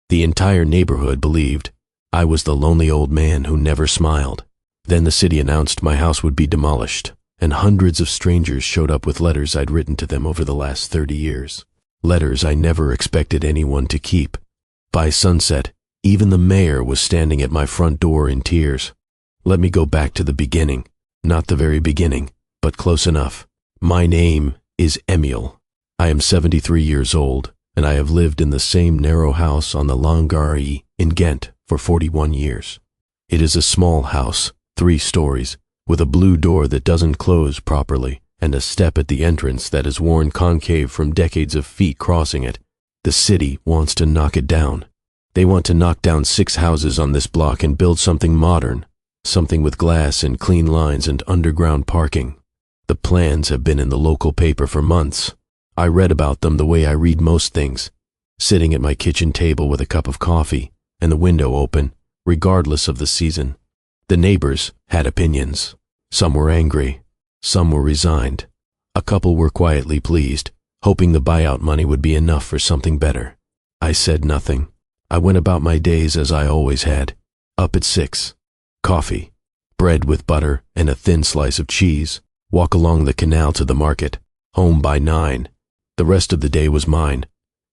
The entire neighborhood believed I was the lonely old man who never smiled. Then the city announced my house would be demolished, and hundreds of strangers showed up with letters I'd written to them over the last 30 years. Letters I never expected anyone to keep. By sunset, even the mayor was standing at my front door in tears. Let me go back to the beginning. Not the very beginning, but close enough. My name is Emil. I am 73 years old, and I have lived in the same narrow house on the Langari in Ghent for 41 years. It is a small house, 3 stories, with a blue door that doesn't close properly, and a step at the entrance that is worn concave from decades of feet crossing it. The city wants to knock it down. They want to knock down 6 houses on this block and build something modern, something with glass and clean lines and underground parking. The plans have been in the local paper for months. I read about them the way I read most things, sitting at my kitchen table with a cup of coffee and the window open, regardless of the season. The neighbors had opinions. Some were angry. Some were resigned. A couple were quietly pleased, hoping the buyout money would be enough for something better. I said nothing. I went about my days as I always had. Up at 6. Coffee. Bread with butter and a thin slice of cheese. Walk along the canal to the market. Home by 9. The rest of the day was mine,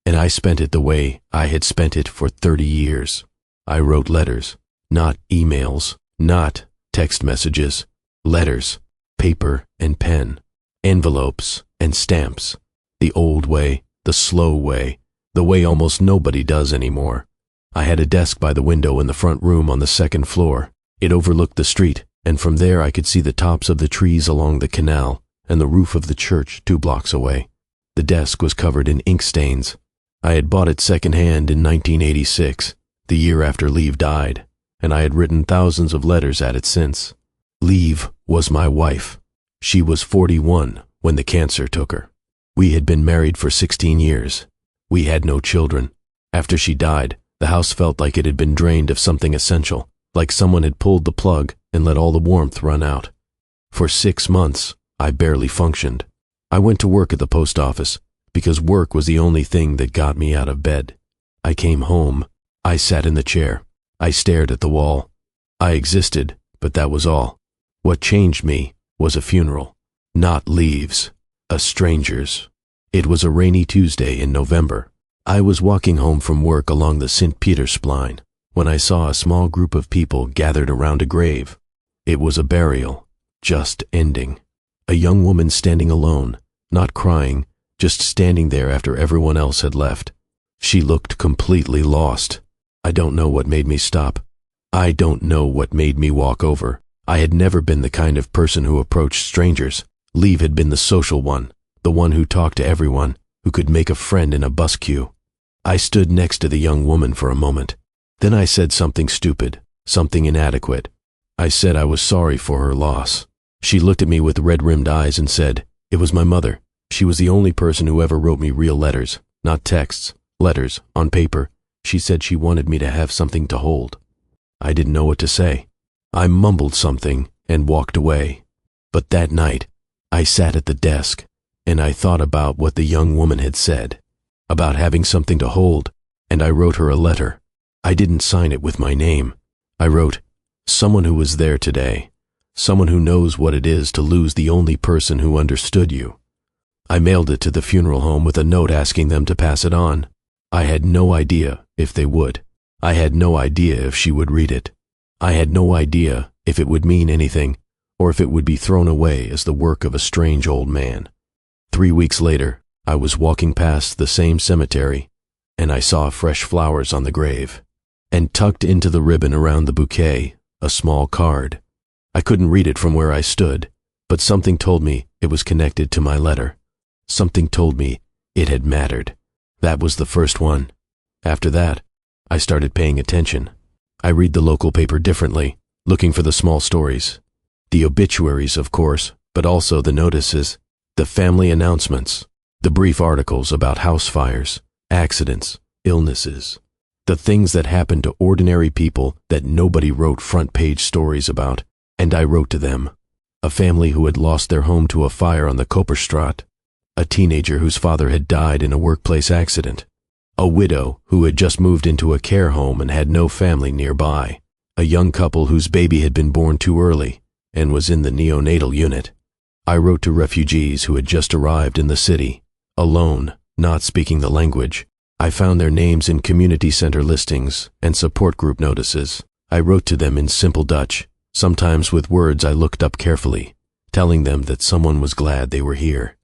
and I spent it the way I had spent it for 30 years. I wrote letters, not emails, not text messages. Letters, paper and pen, envelopes and stamps. The old way, the slow way, the way almost nobody does anymore. I had a desk by the window in the front room on the 2nd floor. It overlooked the street, and from there I could see the tops of the trees along the canal and the roof of the church 2 blocks away. The desk was covered in ink stains. I had bought it secondhand in 1986, the year after Liv died, and I had written thousands of letters at it since. Liv was my wife. She was 41 when the cancer took her. We had been married for 16 years. We had no children. After she died, the house felt like it had been drained of something essential, like someone had pulled the plug and let all the warmth run out. For 6 months, I barely functioned. I went to work at the post office because work was the only thing that got me out of bed. I came home. I sat in the chair. I stared at the wall. I existed, but that was all. What changed me was a funeral. Not Liv's, a stranger's. It was a rainy Tuesday in November. I was walking home from work along the St. Petersplein when I saw a small group of people gathered around a grave. It was a burial, just ending. A young woman standing alone, not crying, just standing there after everyone else had left. She looked completely lost. I don't know what made me stop. I don't know what made me walk over. I had never been the kind of person who approached strangers. Liv had been the social one, the one who talked to everyone, who could make a friend in a bus queue. I stood next to the young woman for a moment. Then I said something stupid, something inadequate. I said I was sorry for her loss. She looked at me with red-rimmed eyes and said, "It was my mother. She was the only person who ever wrote me real letters, not texts, letters, on paper. She said she wanted me to have something to hold." I didn't know what to say. I mumbled something and walked away. But that night, I sat at the desk and I thought about what the young woman had said, about having something to hold, and I wrote her a letter. I didn't sign it with my name. I wrote, "Someone who was there today, someone who knows what it is to lose the only person who understood you." I mailed it to the funeral home with a note asking them to pass it on. I had no idea if they would. I had no idea if she would read it. I had no idea if it would mean anything, or if it would be thrown away as the work of a strange old man. 3 weeks later, I was walking past the same cemetery, and I saw fresh flowers on the grave, and tucked into the ribbon around the bouquet, a small card. I couldn't read it from where I stood, but something told me it was connected to my letter. Something told me it had mattered. That was the first one. After that, I started paying attention. I read the local paper differently, looking for the small stories. The obituaries, of course, but also the notices, the family announcements, the brief articles about house fires, accidents, illnesses, the things that happened to ordinary people that nobody wrote front-page stories about, and I wrote to them. A family who had lost their home to a fire on the Koperstraat, a teenager whose father had died in a workplace accident, A widow who had just moved into a care home and had no family nearby. A young couple whose baby had been born too early and was in the neonatal unit. I wrote to refugees who had just arrived in the city, alone, not speaking the language. I found their names in community center listings and support group notices. I wrote to them in simple Dutch, sometimes with words I looked up carefully, telling them that someone was glad they were here.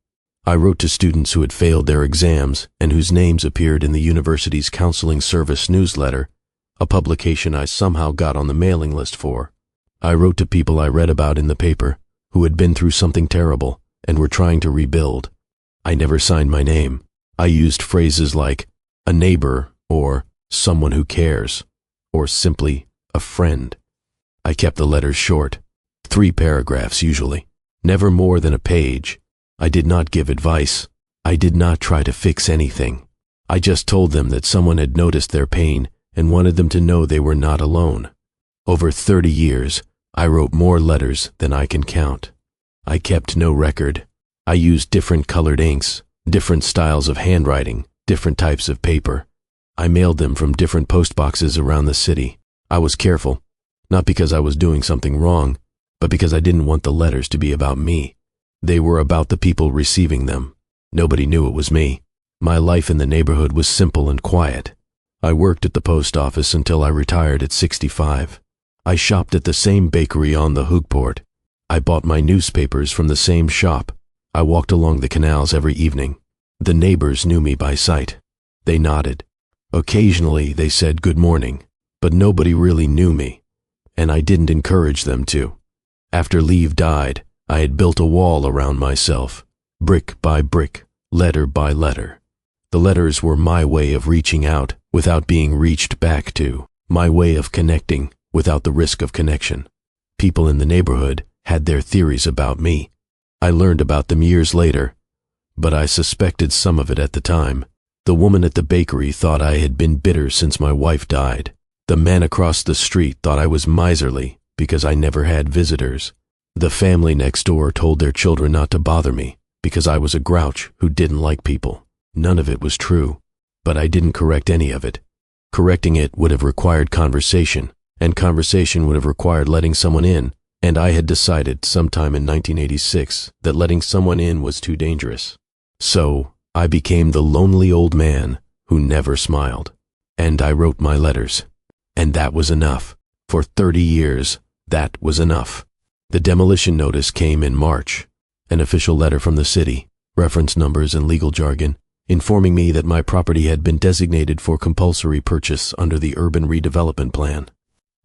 I wrote to students who had failed their exams and whose names appeared in the university's counseling service newsletter, a publication I somehow got on the mailing list for. I wrote to people I read about in the paper who had been through something terrible and were trying to rebuild. I never signed my name. I used phrases like a neighbor or someone who cares or simply a friend. I kept the letters short, 3 paragraphs usually, never more than a page. I did not give advice. I did not try to fix anything. I just told them that someone had noticed their pain and wanted them to know they were not alone. Over 30 years, I wrote more letters than I can count. I kept no record. I used different colored inks, different styles of handwriting, different types of paper. I mailed them from different post boxes around the city. I was careful, not because I was doing something wrong, but because I didn't want the letters to be about me. They were about the people receiving them. Nobody knew it was me. My life in the neighborhood was simple and quiet. I worked at the post office until I retired at 65. I shopped at the same bakery on the Hoogpoort. I bought my newspapers from the same shop. I walked along the canals every evening. The neighbors knew me by sight. They nodded. Occasionally they said good morning, but nobody really knew me, and I didn't encourage them to. After Leave died, I had built a wall around myself, brick by brick, letter by letter. The letters were my way of reaching out without being reached back to, my way of connecting without the risk of connection. People in the neighborhood had their theories about me. I learned about them years later, but I suspected some of it at the time. The woman at the bakery thought I had been bitter since my wife died. The man across the street thought I was miserly because I never had visitors. The family next door told their children not to bother me because I was a grouch who didn't like people. None of it was true, but I didn't correct any of it. Correcting it would have required conversation, and conversation would have required letting someone in, and I had decided sometime in 1986 that letting someone in was too dangerous. So I became the lonely old man who never smiled, and I wrote my letters. And that was enough. For 30 years, that was enough. The demolition notice came in March, an official letter from the city, reference numbers and legal jargon, informing me that my property had been designated for compulsory purchase under the urban redevelopment plan.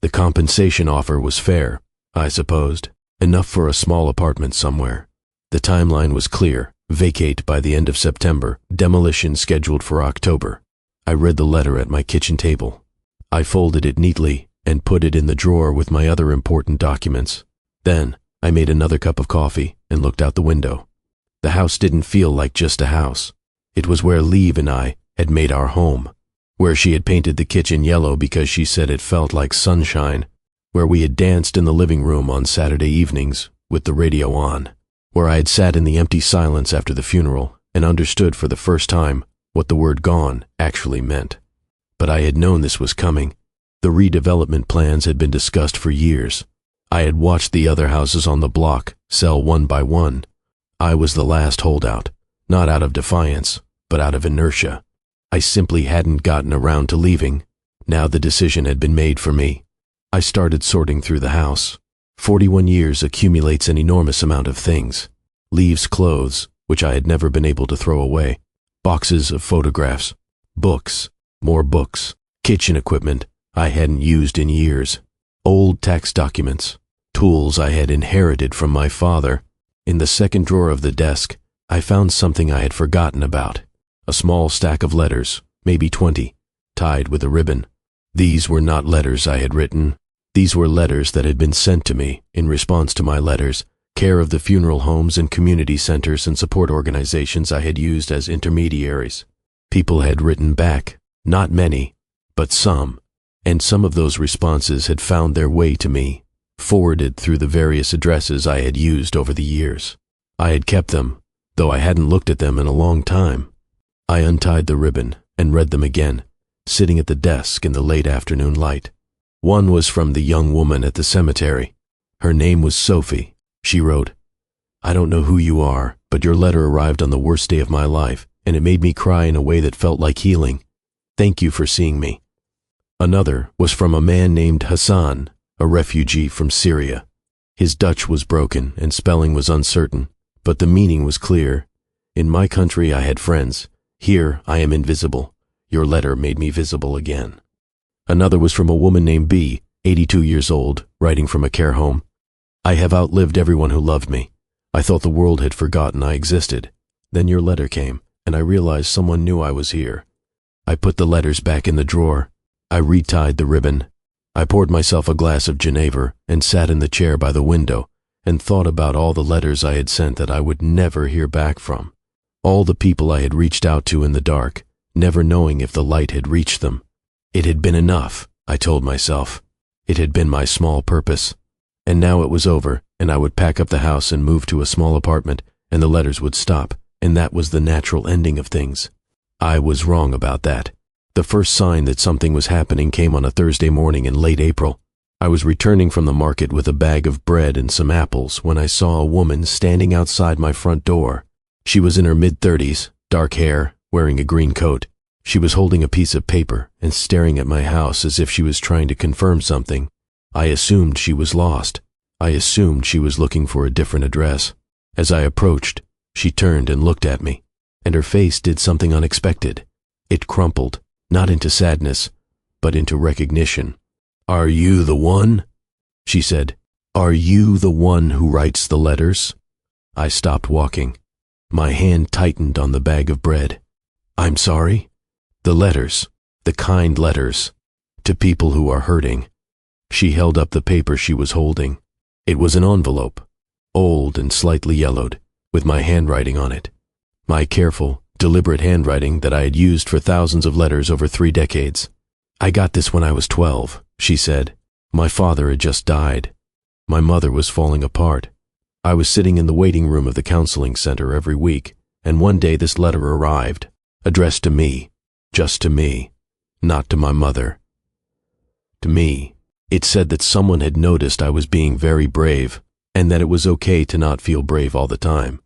The compensation offer was fair, I supposed, enough for a small apartment somewhere. The timeline was clear, vacate by the end of September, demolition scheduled for October. I read the letter at my kitchen table. I folded it neatly and put it in the drawer with my other important documents. Then I made another cup of coffee and looked out the window. The house didn't feel like just a house. It was where Leave and I had made our home, where she had painted the kitchen yellow because she said it felt like sunshine, where we had danced in the living room on Saturday evenings with the radio on, where I had sat in the empty silence after the funeral and understood for the first time what the word gone actually meant. But I had known this was coming. The redevelopment plans had been discussed for years. I had watched the other houses on the block sell one by one. I was the last holdout, not out of defiance, but out of inertia. I simply hadn't gotten around to leaving. Now the decision had been made for me. I started sorting through the house. 41 years accumulates an enormous amount of things. Leave's clothes, which I had never been able to throw away. Boxes of photographs. Books. More books. Kitchen equipment I hadn't used in years. Old tax documents. Tools I had inherited from my father. In the second drawer of the desk, I found something I had forgotten about. A small stack of letters, maybe 20, tied with a ribbon. These were not letters I had written. These were letters that had been sent to me in response to my letters, care of the funeral homes and community centers and support organizations I had used as intermediaries. People had written back, not many, but some, and some of those responses had found their way to me, forwarded through the various addresses I had used over the years. I had kept them, though I hadn't looked at them in a long time. I untied the ribbon and read them again, sitting at the desk in the late afternoon light. One was from the young woman at the cemetery. Her name was Sophie. She wrote, "I don't know who you are, but your letter arrived on the worst day of my life, and it made me cry in a way that felt like healing. Thank you for seeing me." Another was from a man named Hassan, a refugee from Syria. His Dutch was broken and spelling was uncertain, but the meaning was clear. "In my country I had friends. Here I am invisible. Your letter made me visible again." Another was from a woman named B, 82 years old, writing from a care home. "I have outlived everyone who loved me. I thought the world had forgotten I existed. Then your letter came, and I realized someone knew I was here. I put the letters back in the drawer. I retied the ribbon. I poured myself a glass of Genever and sat in the chair by the window and thought about all the letters I had sent that I would never hear back from. All the people I had reached out to in the dark, never knowing if the light had reached them. It had been enough, I told myself. It had been my small purpose. And now it was over, and I would pack up the house and move to a small apartment, and the letters would stop, and that was the natural ending of things. I was wrong about that. The first sign that something was happening came on a Thursday morning in late April. I was returning from the market with a bag of bread and some apples when I saw a woman standing outside my front door. She was in her mid-30s, dark hair, wearing a green coat. She was holding a piece of paper and staring at my house as if she was trying to confirm something. I assumed she was lost. I assumed she was looking for a different address. As I approached, she turned and looked at me, and her face did something unexpected. It crumpled, not into sadness, but into recognition. "Are you the one?" she said. "Are you the one who writes the letters?" I stopped walking. My hand tightened on the bag of bread. "I'm sorry?" "The letters, the kind letters, to people who are hurting." She held up the paper she was holding. It was an envelope, old and slightly yellowed, with my handwriting on it. My careful, deliberate handwriting that I had used for thousands of letters over 3 decades. "I got this when I was 12, she said. "My father had just died. My mother was falling apart. I was sitting in the waiting room of the counseling center every week, and one day this letter arrived, addressed to me, just to me, not to my mother. To me. It said that someone had noticed I was being very brave, and that it was okay to not feel brave all the time."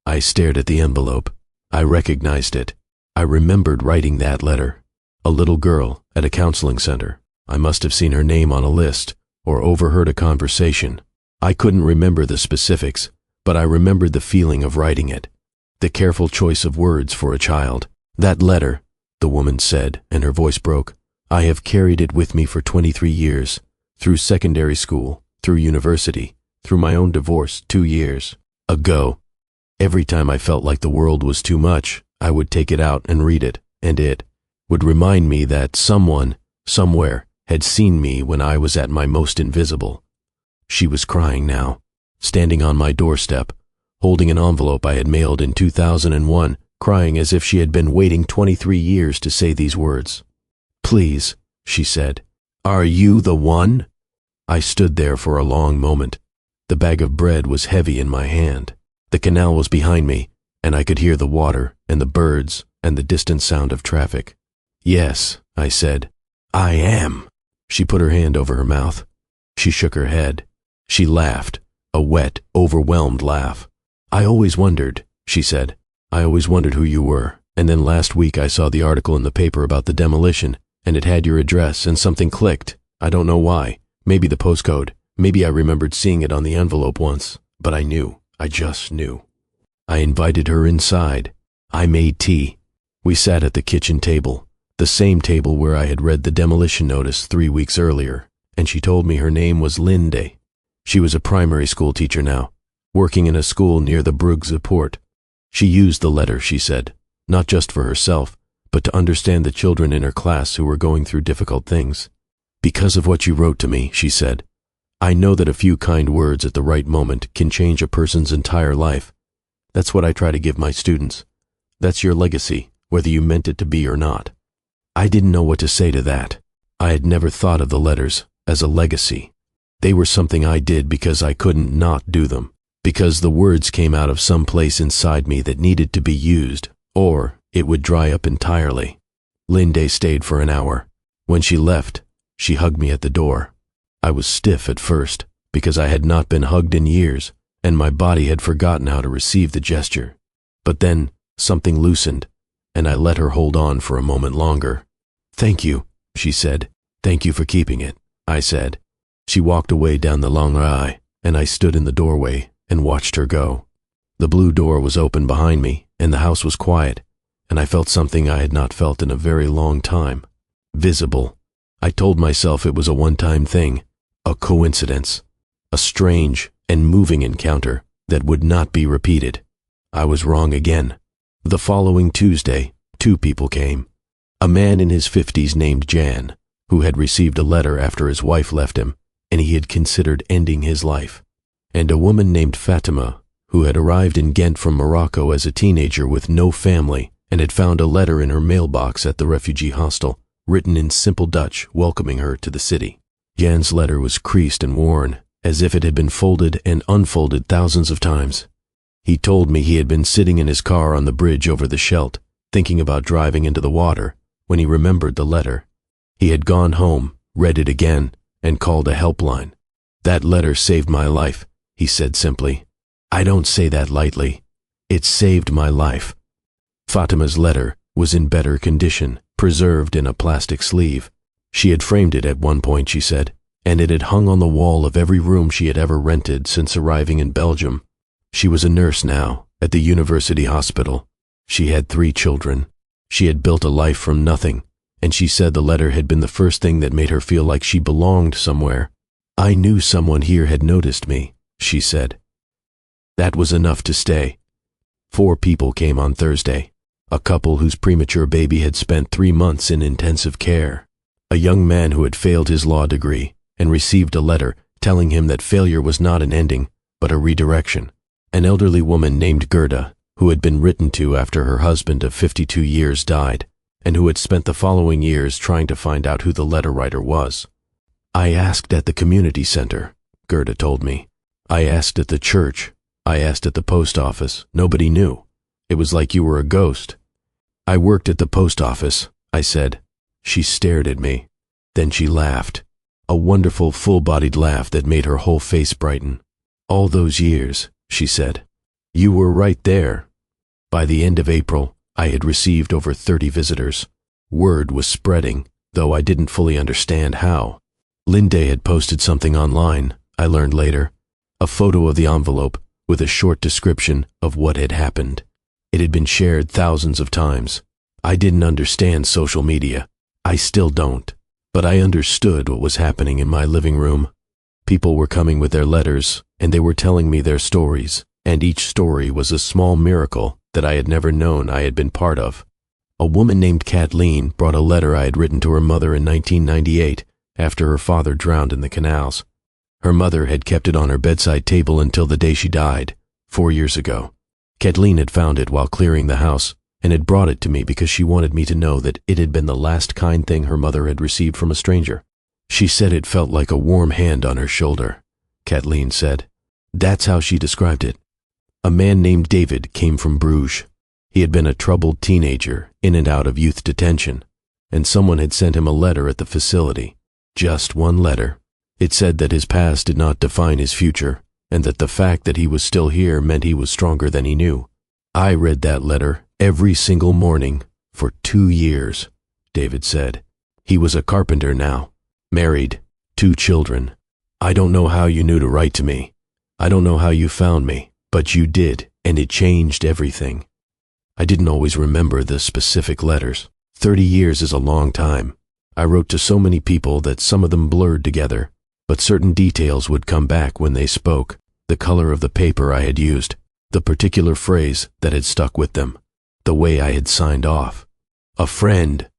I stared at the envelope. I recognized it. I remembered writing that letter. A little girl at a counseling center. I must have seen her name on a list, or overheard a conversation. I couldn't remember the specifics, but I remembered the feeling of writing it. The careful choice of words for a child. "That letter," the woman said, and her voice broke. "I have carried it with me for 23 years, through secondary school, through university, through my own divorce 2 years ago. Every time I felt like the world was too much, I would take it out and read it, and it would remind me that someone, somewhere, had seen me when I was at my most invisible." She was crying now, standing on my doorstep, holding an envelope I had mailed in 2001, crying as if she had been waiting 23 years to say these words. "Please," she said, "are you the one?" I stood there for a long moment. The bag of bread was heavy in my hand. The canal was behind me, and I could hear the water and the birds and the distant sound of traffic. "Yes," I said. "I am." She put her hand over her mouth. She shook her head. She laughed, a wet, overwhelmed laugh. "I always wondered," she said. "I always wondered who you were, and then last week I saw the article in the paper about the demolition, and it had your address, and something clicked. I don't know why. Maybe the postcode. Maybe I remembered seeing it on the envelope once. But I knew. I just knew." I invited her inside. I made tea. We sat at the kitchen table, the same table where I had read the demolition notice 3 weeks earlier, and she told me her name was Linde. She was a primary school teacher now, working in a school near the Brugge port. She used the letter, she said, not just for herself, but to understand the children in her class who were going through difficult things. "Because of what you wrote to me," she said, "I know that a few kind words at the right moment can change a person's entire life. That's what I try to give my students. That's your legacy, whether you meant it to be or not." I didn't know what to say to that. I had never thought of the letters as a legacy. They were something I did because I couldn't not do them, because the words came out of some place inside me that needed to be used, or it would dry up entirely. Linde stayed for an hour. When she left, she hugged me at the door. I was stiff at first, because I had not been hugged in years, and my body had forgotten how to receive the gesture. But then, something loosened, and I let her hold on for a moment longer. "Thank you," she said. "Thank you for keeping it," I said. She walked away down the long aisle, and I stood in the doorway and watched her go. The blue door was open behind me, and the house was quiet, and I felt something I had not felt in a very long time. Visible. I told myself it was a one-time thing, a coincidence, a strange and moving encounter that would not be repeated. I was wrong again. The following Tuesday, 2 people came. A man in his 50s named Jan, who had received a letter after his wife left him, and he had considered ending his life, and a woman named Fatima, who had arrived in Ghent from Morocco as a teenager with no family and had found a letter in her mailbox at the refugee hostel, written in simple Dutch, welcoming her to the city. Jan's letter was creased and worn, as if it had been folded and unfolded thousands of times. He told me he had been sitting in his car on the bridge over the Scheldt, thinking about driving into the water, when he remembered the letter. He had gone home, read it again, and called a helpline. "That letter saved my life," he said simply. "I don't say that lightly. It saved my life." Fatima's letter was in better condition, preserved in a plastic sleeve. She had framed it at one point, she said, and it had hung on the wall of every room she had ever rented since arriving in Belgium. She was a nurse now, at the university hospital. She had 3 children. She had built a life from nothing, and she said the letter had been the first thing that made her feel like she belonged somewhere. "I knew someone here had noticed me," she said. That was enough to stay. 4 people came on Thursday. A couple whose premature baby had spent 3 months in intensive care. A young man who had failed his law degree and received a letter telling him that failure was not an ending, but a redirection. An elderly woman named Gerda, who had been written to after her husband of 52 years died, and who had spent the following years trying to find out who the letter writer was. "I asked at the community center," Gerda told me. "I asked at the church. I asked at the post office. Nobody knew. It was like you were a ghost." "I worked at the post office," I said. She stared at me. Then she laughed. A wonderful, full-bodied laugh that made her whole face brighten. "All those years," she said. "You were right there." By the end of April, I had received over 30 visitors. Word was spreading, though I didn't fully understand how. Linde had posted something online, I learned later. A photo of the envelope with a short description of what had happened. It had been shared thousands of times. I didn't understand social media. I still don't. But I understood what was happening in my living room. People were coming with their letters, and they were telling me their stories, and each story was a small miracle that I had never known I had been part of. A woman named Kathleen brought a letter I had written to her mother in 1998 after her father drowned in the canals. Her mother had kept it on her bedside table until the day she died, 4 years ago. Kathleen had found it while clearing the house and had brought it to me because she wanted me to know that it had been the last kind thing her mother had received from a stranger. She said it felt like a warm hand on her shoulder, Kathleen said. That's how she described it. A man named David came from Bruges. He had been a troubled teenager, in and out of youth detention, and someone had sent him a letter at the facility. Just one letter. It said that his past did not define his future, and that the fact that he was still here meant he was stronger than he knew. I read that letter every single morning for 2 years, David said. He was a carpenter now, married, 2 children. I don't know how you knew to write to me. I don't know how you found me, but you did, and it changed everything. I didn't always remember the specific letters. 30 years is a long time. I wrote to so many people that some of them blurred together, but certain details would come back when they spoke. The color of the paper I had used, the particular phrase that had stuck with them, the way I had signed off. A friend,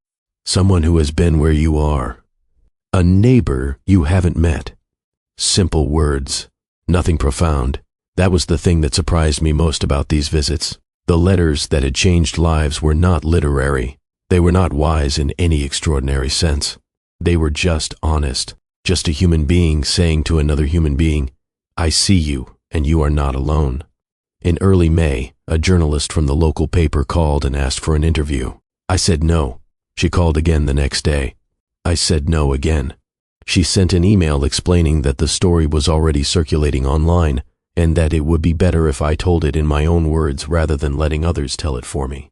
someone who has been where you are. A neighbor you haven't met. Simple words, nothing profound. That was the thing that surprised me most about these visits. The letters that had changed lives were not literary. They were not wise in any extraordinary sense. They were just honest, just a human being saying to another human being, I see you, and you are not alone. In early May, a journalist from the local paper called and asked for an interview. I said no. She called again the next day. I said no again. She sent an email explaining that the story was already circulating online and that it would be better if I told it in my own words rather than letting others tell it for me.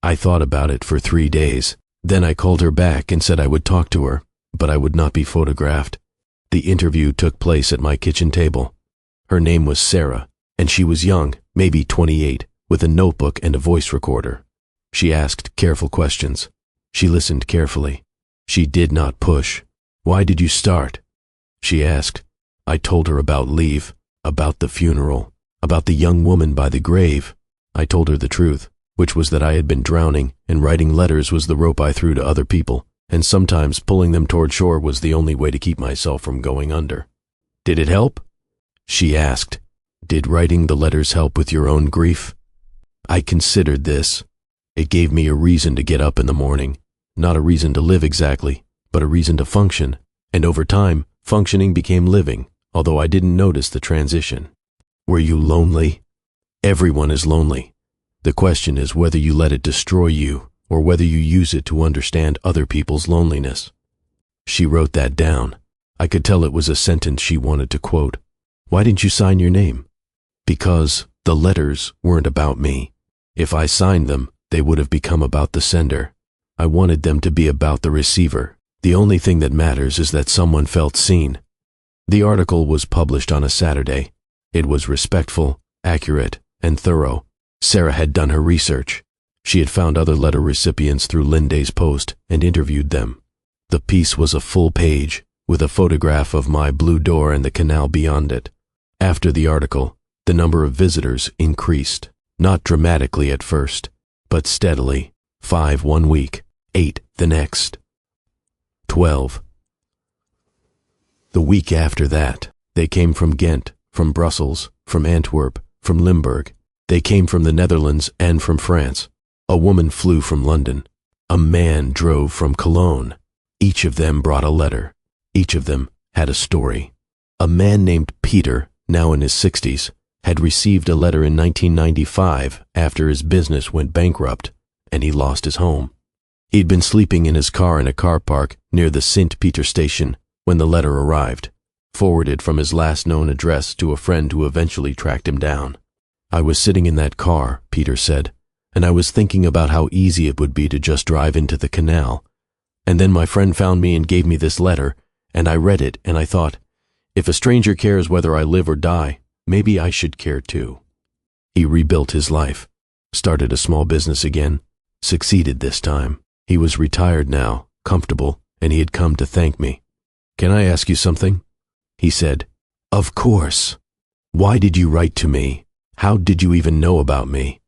I thought about it for 3 days. Then I called her back and said I would talk to her, but I would not be photographed. The interview took place at my kitchen table. Her name was Sarah, and she was young, maybe 28, with a notebook and a voice recorder. She asked careful questions. She listened carefully. She did not push. Why did you start? She asked. I told her about leave, about the funeral, about the young woman by the grave. I told her the truth, which was that I had been drowning, and writing letters was the rope I threw to other people, and sometimes pulling them toward shore was the only way to keep myself from going under. Did it help? She asked. Did writing the letters help with your own grief? I considered this. It gave me a reason to get up in the morning. Not a reason to live exactly, but a reason to function, and over time, functioning became living, although I didn't notice the transition. Were you lonely? Everyone is lonely. The question is whether you let it destroy you, or whether you use it to understand other people's loneliness. She wrote that down. I could tell it was a sentence she wanted to quote. Why didn't you sign your name? Because the letters weren't about me. If I signed them, they would have become about the sender. I wanted them to be about the receiver. The only thing that matters is that someone felt seen. The article was published on a Saturday. It was respectful, accurate, and thorough. Sarah had done her research. She had found other letter recipients through Linday's post and interviewed them. The piece was a full page, with a photograph of my blue door and the canal beyond it. After the article, the number of visitors increased, not dramatically at first, but steadily. 5 one week, 8 the next. 12. The week after that, they came from Ghent, from Brussels, from Antwerp, from Limburg. They came from the Netherlands and from France. A woman flew from London. A man drove from Cologne. Each of them brought a letter. Each of them had a story. A man named Peter, now in his 60s, had received a letter in 1995 after his business went bankrupt and he lost his home. He'd been sleeping in his car in a car park near the St. Peter station when the letter arrived, forwarded from his last known address to a friend who eventually tracked him down. I was sitting in that car, Peter said, and I was thinking about how easy it would be to just drive into the canal. And then my friend found me and gave me this letter, and I read it and I thought, if a stranger cares whether I live or die, maybe I should care too. He rebuilt his life, started a small business again, succeeded this time. He was retired now, comfortable, and he had come to thank me. Can I ask you something? He said. Of course. Why did you write to me? How did you even know about me?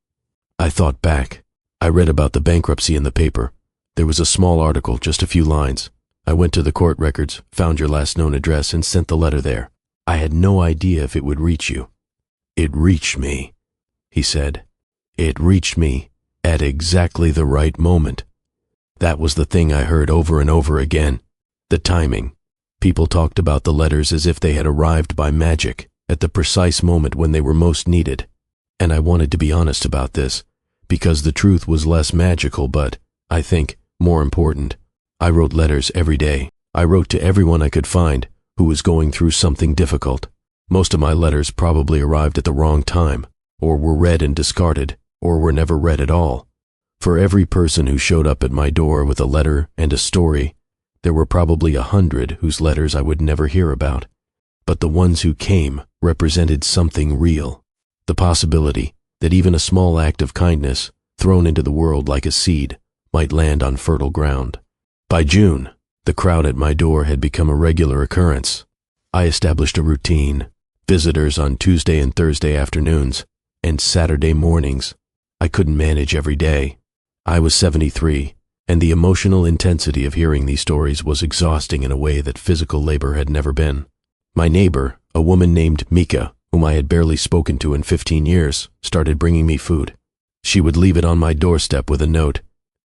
I thought back. I read about the bankruptcy in the paper. There was a small article, just a few lines. I went to the court records, found your last known address, and sent the letter there. I had no idea if it would reach you. It reached me, he said. It reached me at exactly the right moment. That was the thing I heard over and over again. The timing. People talked about the letters as if they had arrived by magic, at the precise moment when they were most needed. And I wanted to be honest about this, because the truth was less magical but, I think, more important. I wrote letters every day. I wrote to everyone I could find who was going through something difficult. Most of my letters probably arrived at the wrong time, or were read and discarded, or were never read at all. For every person who showed up at my door with a letter and a story, there were probably 100 whose letters I would never hear about. But the ones who came represented something real. The possibility that even a small act of kindness, thrown into the world like a seed, might land on fertile ground. By June, the crowd at my door had become a regular occurrence. I established a routine, visitors on Tuesday and Thursday afternoons, and Saturday mornings. I couldn't manage every day. I was 73, and the emotional intensity of hearing these stories was exhausting in a way that physical labor had never been. My neighbor, a woman named Mika, whom I had barely spoken to in 15 years, started bringing me food. She would leave it on my doorstep with a note,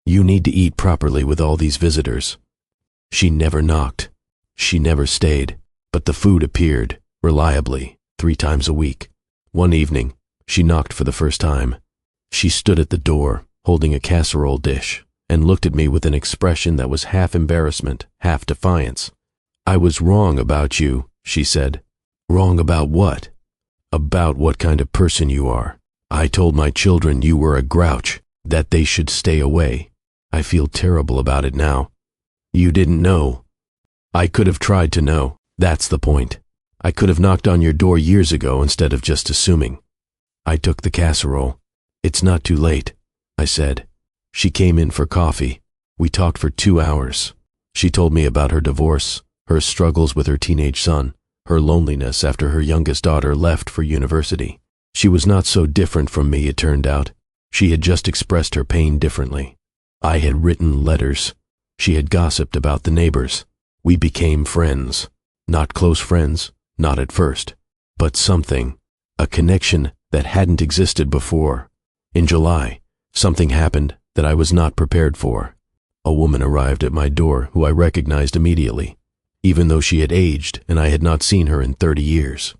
"You need to eat properly with all these visitors." She never knocked. She never stayed, but the food appeared, reliably, 3 times a week. One evening, she knocked for the first time. She stood at the door, holding a casserole dish, and looked at me with an expression that was half embarrassment, half defiance. "I was wrong about you," she said. "Wrong about what?" "About what kind of person you are. I told my children you were a grouch, that they should stay away. I feel terrible about it now. You didn't know. I could have tried to know. That's the point. I could have knocked on your door years ago instead of just assuming." I took the casserole. "It's not too late," I said. She came in for coffee. We talked for 2 hours. She told me about her divorce, her struggles with her teenage son, her loneliness after her youngest daughter left for university. She was not so different from me, it turned out. She had just expressed her pain differently. I had written letters. She had gossiped about the neighbors. We became friends. Not close friends, not at first, but something, a connection that hadn't existed before. In July, something happened that I was not prepared for. A woman arrived at my door who I recognized immediately, even though she had aged and I had not seen her in 30 years.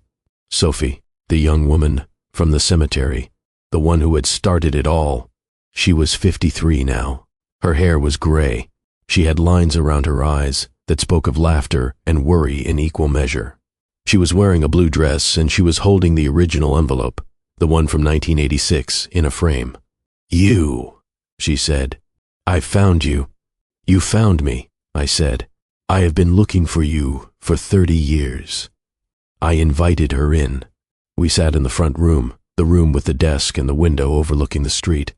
Sophie, the young woman from the cemetery, the one who had started it all. She was 53 now. Her hair was gray. She had lines around her eyes that spoke of laughter and worry in equal measure. She was wearing a blue dress and she was holding the original envelope, the one from 1986, in a frame. "You," she said. "I found you." "You found me," I said. "I have been looking for you for 30 years. I invited her in. We sat in the front room, the room with the desk and the window overlooking the street,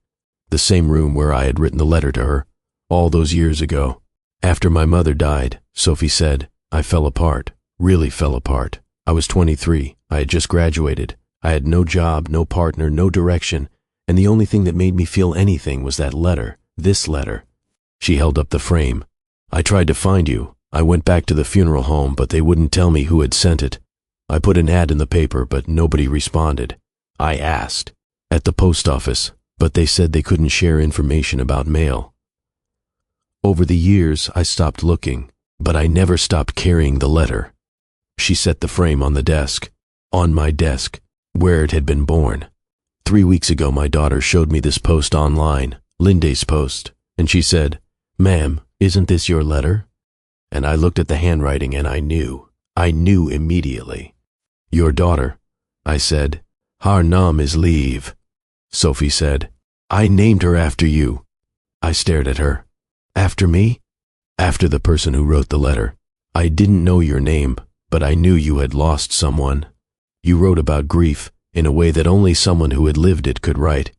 the same room where I had written the letter to her, all those years ago. After my mother died, Sophie said, I fell apart, really fell apart. I was 23, I had just graduated. I had no job, no partner, no direction, and the only thing that made me feel anything was that letter, this letter. She held up the frame. "I tried to find you. I went back to the funeral home, but they wouldn't tell me who had sent it. I put an ad in the paper, but nobody responded. I asked at the post office, but they said they couldn't share information about mail. Over the years, I stopped looking, but I never stopped carrying the letter." She set the frame on the desk, on my desk, where it had been born. 3 weeks ago, my daughter showed me this post online, Linda's post, and she said, "Ma'am, isn't this your letter?" And I looked at the handwriting and I knew immediately. "Your daughter," I said. "Her name is Liv." Sophie said, "I named her after you." I stared at her. "After me?" "After the person who wrote the letter. I didn't know your name, but I knew you had lost someone. You wrote about grief in a way that only someone who had lived it could write.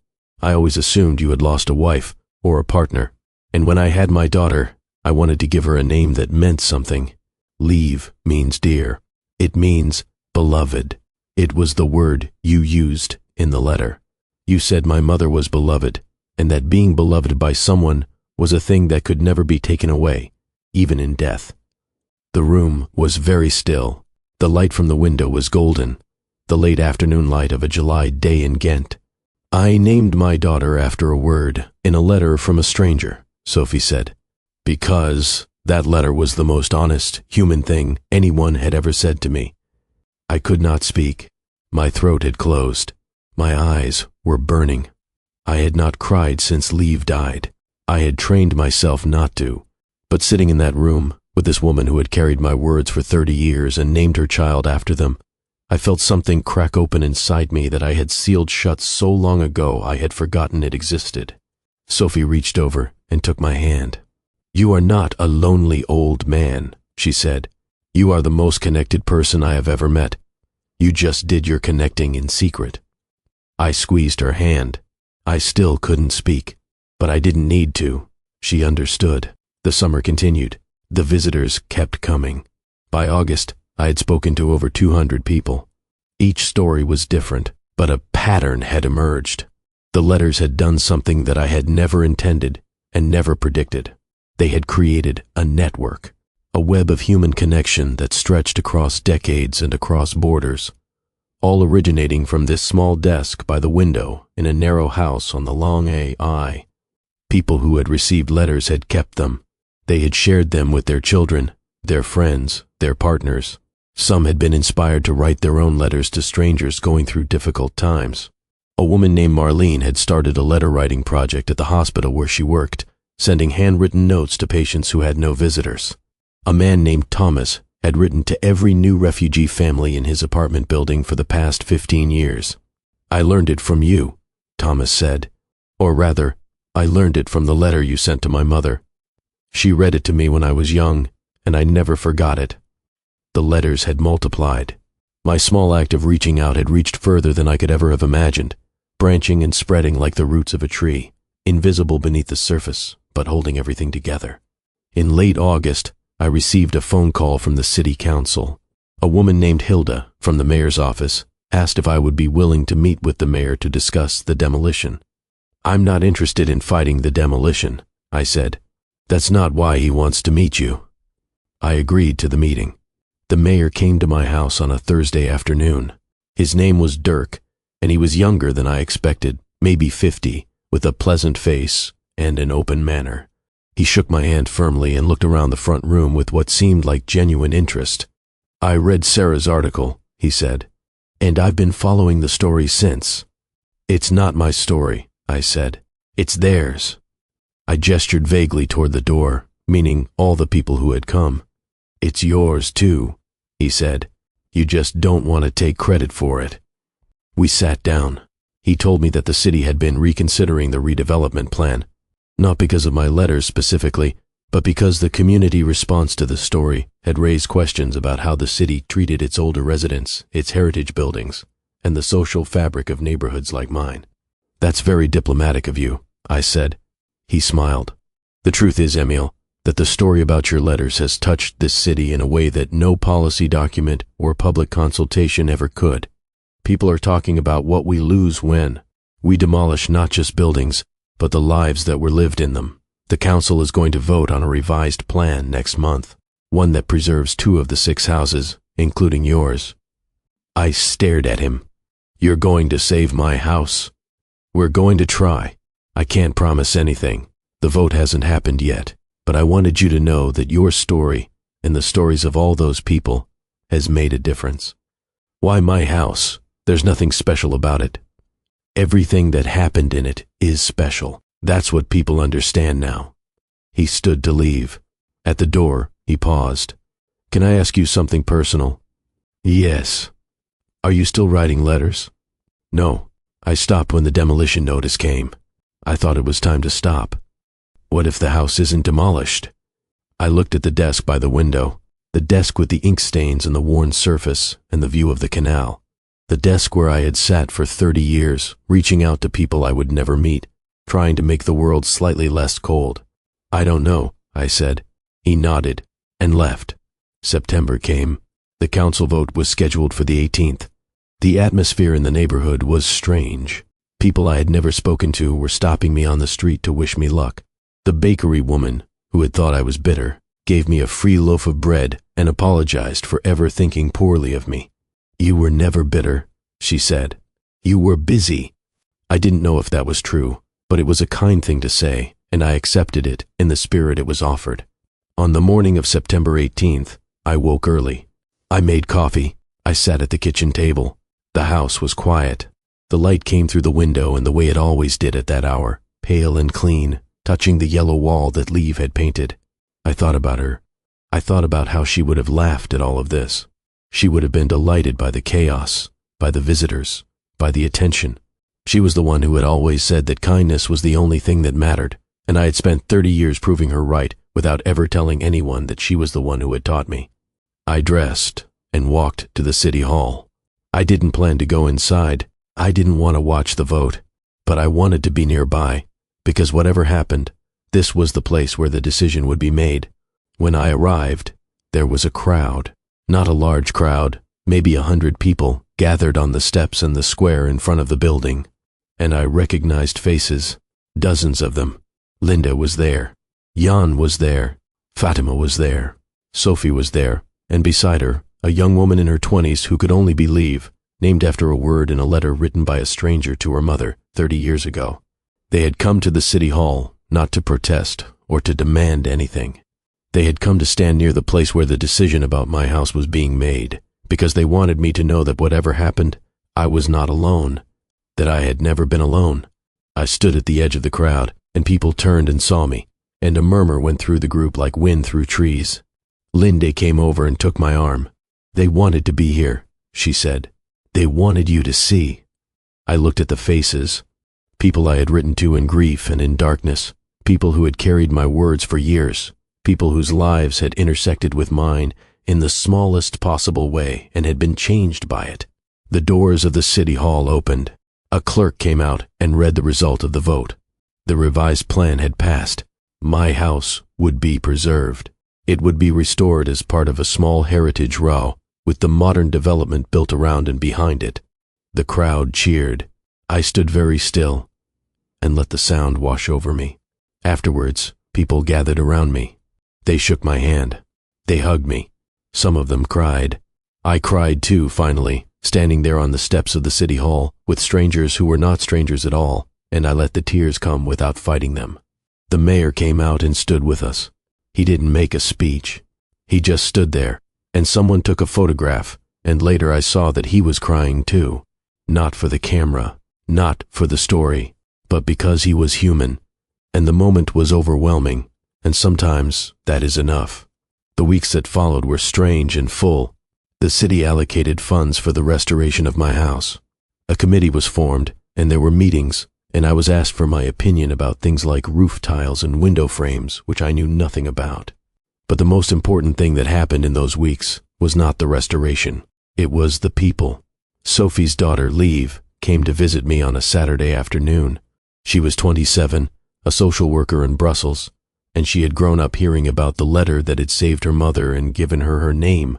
I always assumed you had lost a wife or a partner, and when I had my daughter, I wanted to give her a name that meant something. Liv means dear. It means beloved. It was the word you used in the letter. You said my mother was beloved, and that being beloved by someone was a thing that could never be taken away, even in death." The room was very still. The light from the window was golden, the late afternoon light of a July day in Ghent. "I named my daughter after a word in a letter from a stranger," Sophie said, "because that letter was the most honest, human thing anyone had ever said to me." I could not speak. My throat had closed. My eyes were burning. I had not cried since Liv died. I had trained myself not to. But sitting in that room, with this woman who had carried my words for 30 years and named her child after them, I felt something crack open inside me that I had sealed shut so long ago I had forgotten it existed. Sophie reached over and took my hand. "You are not a lonely old man," she said. "You are the most connected person I have ever met. You just did your connecting in secret." I squeezed her hand. I still couldn't speak, but I didn't need to. She understood. The summer continued. The visitors kept coming. By August, I had spoken to over 200 people. Each story was different, but a pattern had emerged. The letters had done something that I had never intended and never predicted. They had created a network, a web of human connection that stretched across decades and across borders, all originating from this small desk by the window in a narrow house on the Long A.I. People who had received letters had kept them. They had shared them with their children, their friends, their partners. Some had been inspired to write their own letters to strangers going through difficult times. A woman named Marlene had started a letter-writing project at the hospital where she worked, sending handwritten notes to patients who had no visitors. A man named Thomas had written to every new refugee family in his apartment building for the past 15 years. "I learned it from you," Thomas said. "Or rather, I learned it from the letter you sent to my mother. She read it to me when I was young, and I never forgot it." The letters had multiplied. My small act of reaching out had reached further than I could ever have imagined, branching and spreading like the roots of a tree, invisible beneath the surface, but holding everything together. In late August, I received a phone call from the city council. A woman named Hilda, from the mayor's office, asked if I would be willing to meet with the mayor to discuss the demolition. "I'm not interested in fighting the demolition," I said. "That's not why he wants to meet you." I agreed to the meeting. The mayor came to my house on a Thursday afternoon. His name was Dirk, and he was younger than I expected, maybe 50, with a pleasant face and an open manner. He shook my hand firmly and looked around the front room with what seemed like genuine interest. "I read Sarah's article," he said, "and I've been following the story since." "It's not my story," I said. "It's theirs." I gestured vaguely toward the door, meaning all the people who had come. "It's yours, too," he said. "You just don't want to take credit for it." We sat down. He told me that the city had been reconsidering the redevelopment plan, not because of my letters specifically, but because the community response to the story had raised questions about how the city treated its older residents, its heritage buildings, and the social fabric of neighborhoods like mine. "That's very diplomatic of you," I said. He smiled. "The truth is, Emil, that the story about your letters has touched this city in a way that no policy document or public consultation ever could. People are talking about what we lose when we demolish not just buildings, but the lives that were lived in them. The council is going to vote on a revised plan next month, one that preserves 2 of the 6 houses, including yours." I stared at him. "You're going to save my house?" "We're going to try. I can't promise anything. The vote hasn't happened yet, but I wanted you to know that your story, and the stories of all those people, has made a difference." "Why my house? There's nothing special about it." "Everything that happened in it is special. That's what people understand now." He stood to leave. At the door, he paused. "Can I ask you something personal?" "Yes." "Are you still writing letters?" "No. I stopped when the demolition notice came. I thought it was time to stop." "What if the house isn't demolished?" I looked at the desk by the window, the desk with the ink stains and the worn surface and the view of the canal. The desk where I had sat for 30 years, reaching out to people I would never meet, trying to make the world slightly less cold. "I don't know," I said. He nodded and left. September came. The council vote was scheduled for the 18th. The atmosphere in the neighborhood was strange. People I had never spoken to were stopping me on the street to wish me luck. The bakery woman, who had thought I was bitter, gave me a free loaf of bread and apologized for ever thinking poorly of me. "You were never bitter," she said. "You were busy." I didn't know if that was true, but it was a kind thing to say, and I accepted it in the spirit it was offered. On the morning of September 18th, I woke early. I made coffee. I sat at the kitchen table. The house was quiet. The light came through the window in the way it always did at that hour, pale and clean, touching the yellow wall that Leave had painted. I thought about her. I thought about how she would have laughed at all of this. She would have been delighted by the chaos, by the visitors, by the attention. She was the one who had always said that kindness was the only thing that mattered, and I had spent 30 years proving her right without ever telling anyone that she was the one who had taught me. I dressed and walked to the city hall. I didn't plan to go inside. I didn't want to watch the vote, but I wanted to be nearby, because whatever happened, this was the place where the decision would be made. When I arrived, there was a crowd. Not a large crowd, maybe 100 people, gathered on the steps in the square in front of the building. And I recognized faces, dozens of them. Linda was there. Jan was there. Fatima was there. Sophie was there, and beside her, a young woman in her 20s who could only be Leave, named after a word in a letter written by a stranger to her mother 30 years ago. They had come to the city hall, not to protest or to demand anything. They had come to stand near the place where the decision about my house was being made, because they wanted me to know that whatever happened, I was not alone, that I had never been alone. I stood at the edge of the crowd, and people turned and saw me. and a murmur went through the group like wind through trees. Linde came over and took my arm. "They wanted to be here," she said. "They wanted you to see." I looked at the faces, people I had written to in grief and in darkness, people who had carried my words for years, people whose lives had intersected with mine in the smallest possible way and had been changed by it. The doors of the city hall opened. A clerk came out and read the result of the vote. The revised plan had passed. My house would be preserved. It would be restored as part of a small heritage row, with the modern development built around and behind it. The crowd cheered. I stood very still and let the sound wash over me. Afterwards, people gathered around me. They shook my hand. They hugged me. Some of them cried. I cried too, finally, standing there on the steps of the city hall with strangers who were not strangers at all, and I let the tears come without fighting them. The mayor came out and stood with us. He didn't make a speech. He just stood there, and someone took a photograph, and later I saw that he was crying too. Not for the camera, not for the story, but because he was human, and the moment was overwhelming, and sometimes that is enough. The weeks that followed were strange and full. The city allocated funds for the restoration of my house. A committee was formed, and there were meetings, and I was asked for my opinion about things like roof tiles and window frames, which I knew nothing about. But the most important thing that happened in those weeks was not the restoration. It was the people. Sophie's daughter, Liv, came to visit me on a Saturday afternoon. She was 27, a social worker in Brussels, and she had grown up hearing about the letter that had saved her mother and given her her name.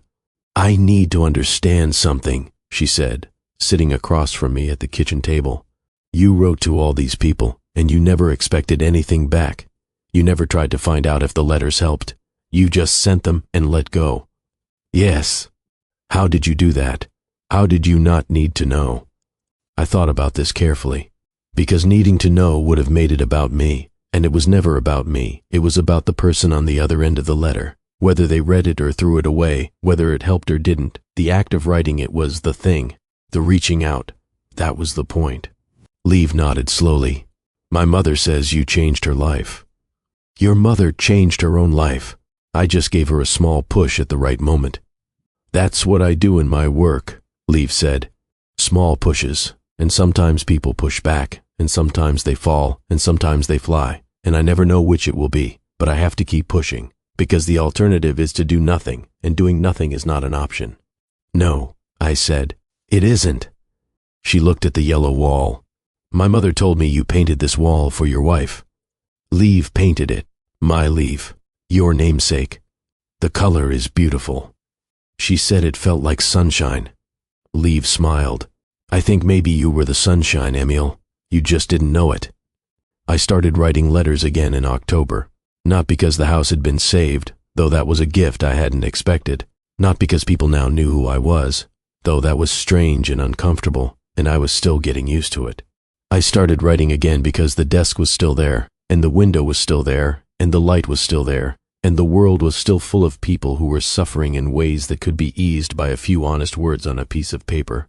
"I need to understand something," she said, sitting across from me at the kitchen table. "You wrote to all these people, and you never expected anything back. You never tried to find out if the letters helped. You just sent them and let go." "Yes." "How did you do that? How did you not need to know?" I thought about this carefully, because needing to know would have made it about me, and it was never about me. It was about the person on the other end of the letter. Whether they read it or threw it away, whether it helped or didn't, the act of writing it was the thing, the reaching out. That was the point. Liv nodded slowly. "My mother says you changed her life." "Your mother changed her own life. I just gave her a small push at the right moment." "That's what I do in my work," Liv said. "Small pushes, and sometimes people push back, and sometimes they fall, and sometimes they fly, and I never know which it will be, but I have to keep pushing. Because the alternative is to do nothing, and doing nothing is not an option." "No," I said, "it isn't." She looked at the yellow wall. "My mother told me you painted this wall for your wife." "Liv painted it. My Liv. Your namesake. The color is beautiful." She said it felt like sunshine. Liv smiled. "I think maybe you were the sunshine, Emil. You just didn't know it." I started writing letters again in October. Not because the house had been saved, though that was a gift I hadn't expected. Not because people now knew who I was, though that was strange and uncomfortable, and I was still getting used to it. I started writing again because the desk was still there, and the window was still there, and the light was still there, and the world was still full of people who were suffering in ways that could be eased by a few honest words on a piece of paper.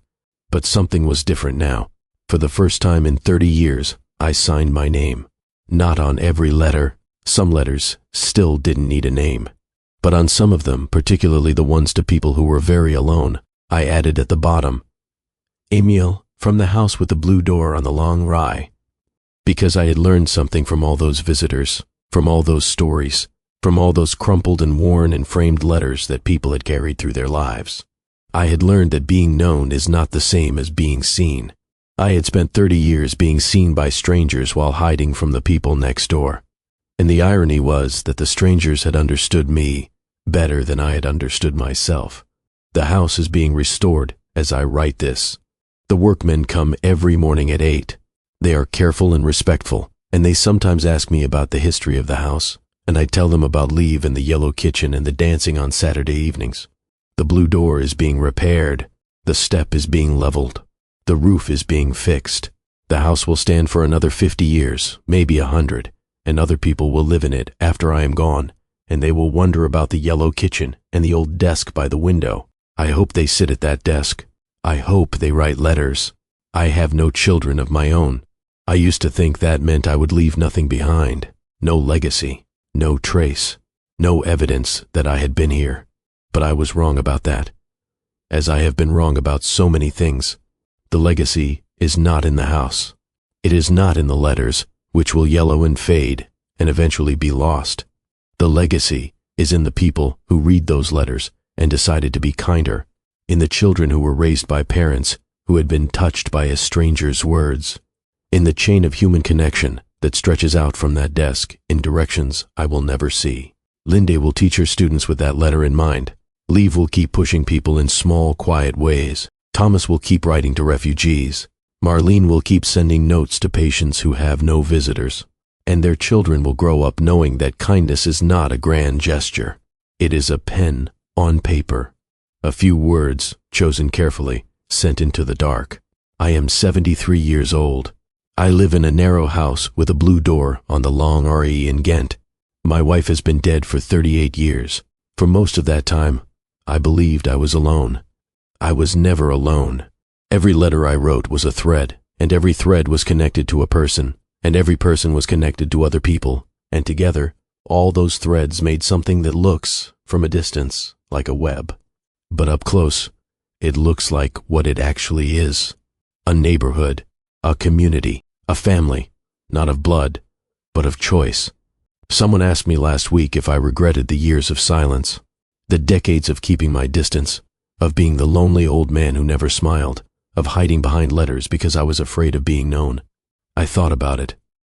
But something was different now. For the first time in 30 years, I signed my name. Not on every letter. Some letters still didn't need a name. But on some of them, particularly the ones to people who were very alone, I added at the bottom, "Emil, from the house with the blue door on the long rye." Because I had learned something from all those visitors, from all those stories, from all those crumpled and worn and framed letters that people had carried through their lives. I had learned that being known is not the same as being seen. I had spent 30 years being seen by strangers while hiding from the people next door. And the irony was that the strangers had understood me better than I had understood myself. The house is being restored as I write this. The workmen come every morning at 8. They are careful and respectful, and they sometimes ask me about the history of the house, and I tell them about Liv and the yellow kitchen and the dancing on Saturday evenings. The blue door is being repaired. The step is being leveled. The roof is being fixed. The house will stand for another 50 years, maybe 100. And other people will live in it after I am gone, and they will wonder about the yellow kitchen and the old desk by the window. I hope they sit at that desk. I hope they write letters. I have no children of my own. I used to think that meant I would leave nothing behind, no legacy. No trace, no evidence that I had been here. But I was wrong about that. As I have been wrong about so many things. The legacy is not in the house. It is not in the letters, which will yellow and fade and eventually be lost. The legacy is in the people who read those letters and decided to be kinder, in the children who were raised by parents who had been touched by a stranger's words, in the chain of human connection that stretches out from that desk in directions I will never see. Linde will teach her students with that letter in mind. Leave will keep pushing people in small, quiet ways. Thomas will keep writing to refugees. Marlene will keep sending notes to patients who have no visitors. And their children will grow up knowing that kindness is not a grand gesture. It is a pen on paper. A few words, chosen carefully, sent into the dark. I am 73 years old. I live in a narrow house with a blue door on the long RE in Ghent. My wife has been dead for 38 years. For most of that time, I believed I was alone. I was never alone. Every letter I wrote was a thread, and every thread was connected to a person, and every person was connected to other people, and together, all those threads made something that looks, from a distance, like a web. But up close, it looks like what it actually is. A neighborhood, a community, a family, not of blood, but of choice. Someone asked me last week if I regretted the years of silence, the decades of keeping my distance, of being the lonely old man who never smiled, of hiding behind letters because I was afraid of being known. I thought about it,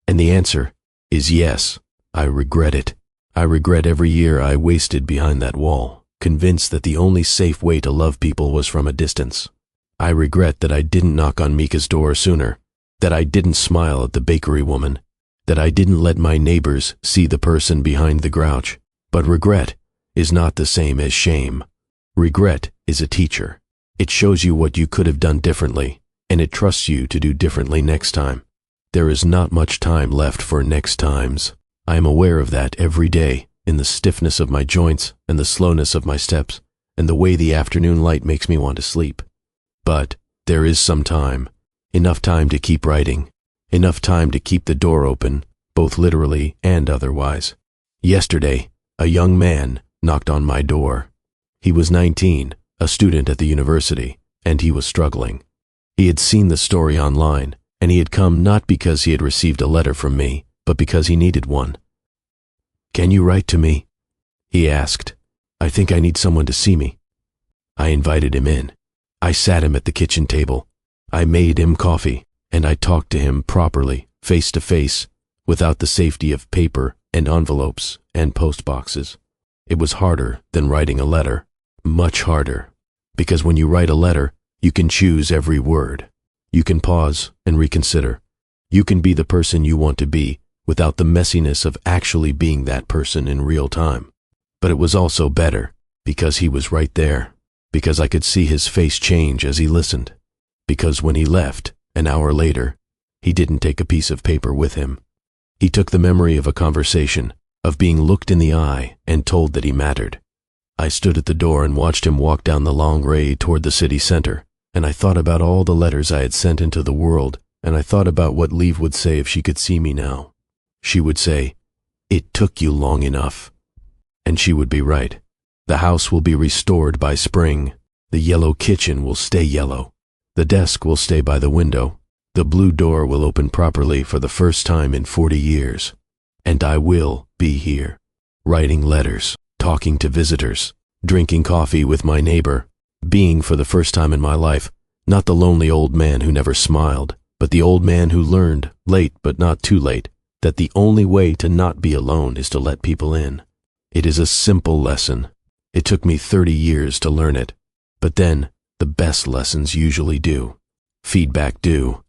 and the answer is yes, I regret it. I regret every year I wasted behind that wall, convinced that the only safe way to love people was from a distance. I regret that I didn't knock on Mika's door sooner, that I didn't smile at the bakery woman, that I didn't let my neighbors see the person behind the grouch. But regret is not the same as shame. Regret is a teacher. It shows you what you could have done differently, and it trusts you to do differently next time. There is not much time left for next times. I am aware of that every day, in the stiffness of my joints and the slowness of my steps, and the way the afternoon light makes me want to sleep. But there is some time, enough time to keep writing, enough time to keep the door open, both literally and otherwise. Yesterday, a young man knocked on my door. He was 19, a student at the university, and he was struggling. He had seen the story online, and he had come not because he had received a letter from me, but because he needed one. "Can you write to me?" he asked. "I think I need someone to see me." I invited him in. I sat him at the kitchen table. I made him coffee, and I talked to him properly, face to face, without the safety of paper and envelopes and post boxes. It was harder than writing a letter, much harder, because when you write a letter, you can choose every word. You can pause and reconsider. You can be the person you want to be without the messiness of actually being that person in real time. But it was also better because he was right there, because I could see his face change as he listened, because when he left, an hour later, he didn't take a piece of paper with him. He took the memory of a conversation, of being looked in the eye and told that he mattered. I stood at the door and watched him walk down the long way toward the city center, and I thought about all the letters I had sent into the world, and I thought about what Liv would say if she could see me now. She would say, "It took you long enough." And she would be right. The house will be restored by spring. The yellow kitchen will stay yellow. The desk will stay by the window. The blue door will open properly for the first time in 40 years. And I will be here, writing letters, talking to visitors, drinking coffee with my neighbor, being for the first time in my life, not the lonely old man who never smiled, but the old man who learned, late but not too late, that the only way to not be alone is to let people in. It is a simple lesson. It took me 30 years to learn it, but then the best lessons usually do. Feedback do.